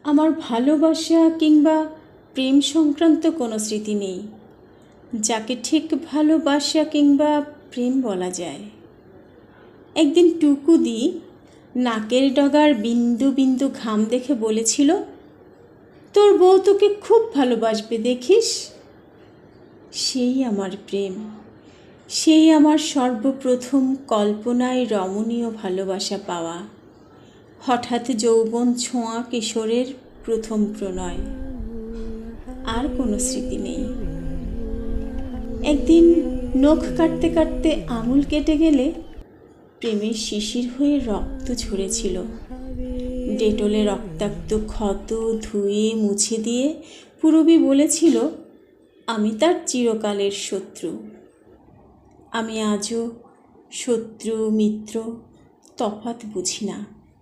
আমার ভালোবাসা কিংবা প্রেম সংক্রান্ত কোনো স্মৃতি নেই যাকে ঠিক ভালোবাসা কিংবা প্রেম বলা যায়। একদিন টুকুদি নাকের ডগার বিন্দু বিন্দু ঘাম দেখে বলেছিল, তোর বউ তোকে খুব ভালোবাসবে দেখিস। সেই আমার প্রেম, সেই আমার সর্বপ্রথম কল্পনায় রমণীয় ভালোবাসা পাওয়া, হঠাৎ যৌবন ছোঁয়া কিশোরের প্রথম প্রণয়। আর কোনো স্মৃতি নেই। একদিন নখ কাটতে কাটতে আঙুল কেটে গেলে প্রেমের শিশির হয়ে রক্ত ঝরেছিল। ডেটলে রক্তাক্ত ক্ষত ধুয়ে মুছে দিয়ে পূরবী বলেছিল, আমি তার চিরকালের শত্রু। আমি আজও শত্রু মিত্র তফাৎ বুঝি না।